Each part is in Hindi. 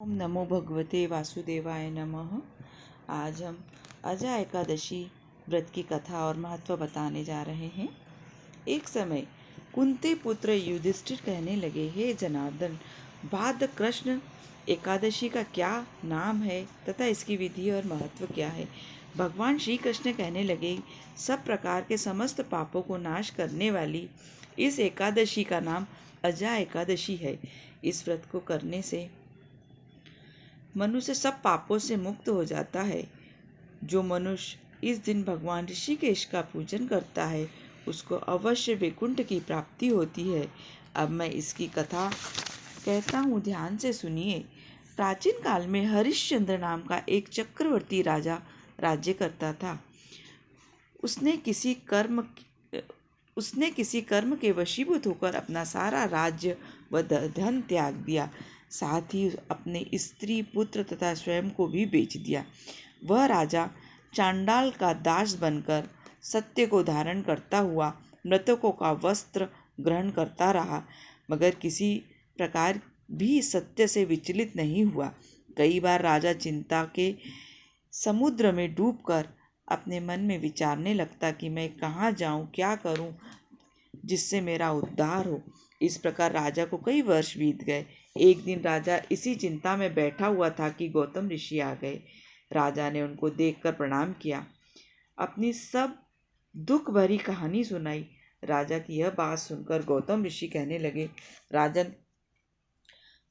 ओम नमो भगवते वासुदेवाय नमः। आज हम अजा एकादशी व्रत की कथा और महत्व बताने जा रहे हैं। एक समय कुंती पुत्र युधिष्ठिर कहने लगे, हे जनार्दन, भाद्र कृष्ण एकादशी का क्या नाम है तथा इसकी विधि और महत्व क्या है। भगवान श्री कृष्ण कहने लगे, सब प्रकार के समस्त पापों को नाश करने वाली इस एकादशी का नाम अजा एकादशी है। इस व्रत को करने से मनुष्य सब पापों से मुक्त हो जाता है। जो मनुष्य इस दिन भगवान ऋषिकेश का पूजन करता है उसको अवश्य वैकुंठ की प्राप्ति होती है। अब मैं इसकी कथा कहता हूँ, ध्यान से सुनिए। प्राचीन काल में हरिश्चंद्र नाम का एक चक्रवर्ती राजा राज्य करता था। उसने किसी कर्म के वशीभूत होकर अपना सारा राज्य व धन त्याग दिया, साथ ही अपने स्त्री, पुत्र तथा स्वयं को भी बेच दिया। वह राजा चांडाल का दास बनकर सत्य को धारण करता हुआ मृतकों का वस्त्र ग्रहण करता रहा, मगर किसी प्रकार भी सत्य से विचलित नहीं हुआ। कई बार राजा चिंता के समुद्र में डूबकर अपने मन में विचारने लगता कि मैं कहाँ जाऊँ, क्या करूँ जिससे मेरा उद्धार हो। इस प्रकार राजा को कई वर्ष बीत गए। एक दिन राजा इसी चिंता में बैठा हुआ था कि गौतम ऋषि आ गए। राजा ने उनको देखकर प्रणाम किया, अपनी सब दुख भरी कहानी सुनाई। राजा की यह बात सुनकर गौतम ऋषि कहने लगे, राजन,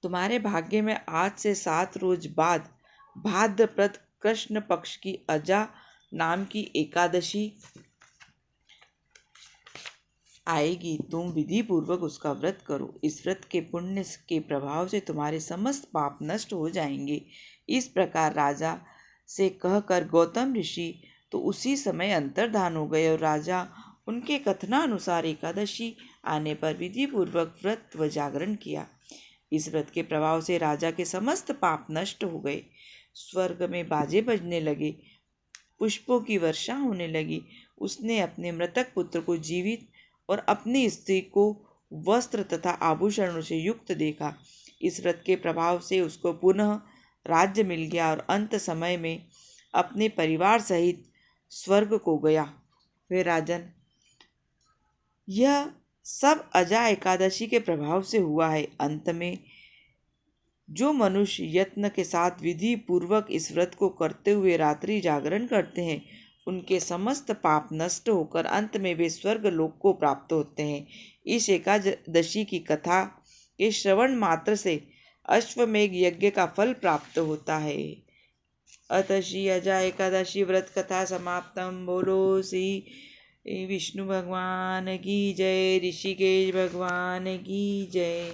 तुम्हारे भाग्य में आज से 7 रोज बाद भाद्रपद कृष्ण पक्ष की अजा नाम की एकादशी आएगी। तुम विधि पूर्वक उसका व्रत करो। इस व्रत के पुण्य के प्रभाव से तुम्हारे समस्त पाप नष्ट हो जाएंगे। इस प्रकार राजा से कहकर गौतम ऋषि तो उसी समय अंतर्धान हो गए और राजा उनके कथनानुसार एकादशी आने पर विधि पूर्वक व्रत व जागरण किया। इस व्रत के प्रभाव से राजा के समस्त पाप नष्ट हो गए। स्वर्ग में बाजे बजने लगे, पुष्पों की वर्षा होने लगी। उसने अपने मृतक पुत्र को जीवित और अपनी स्त्री को वस्त्र तथा आभूषणों से युक्त देखा। इस व्रत के प्रभाव से उसको पुनः राज्य मिल गया और अंत समय में अपने परिवार सहित स्वर्ग को गया। वे राजन, यह सब अजा एकादशी के प्रभाव से हुआ है। अंत में जो मनुष्य यत्न के साथ विधि पूर्वक इस व्रत को करते हुए रात्रि जागरण करते हैं, उनके समस्त पाप नष्ट होकर अंत में वे स्वर्ग लोक को प्राप्त होते हैं। इस एकादशी की कथा के श्रवण मात्र से अश्वमेघ यज्ञ का फल प्राप्त होता है। अतः श्री अजा एकादशी व्रत कथा समाप्तम। बोलो श्री विष्णु भगवान की जय, ऋषिकेश भगवान की जय।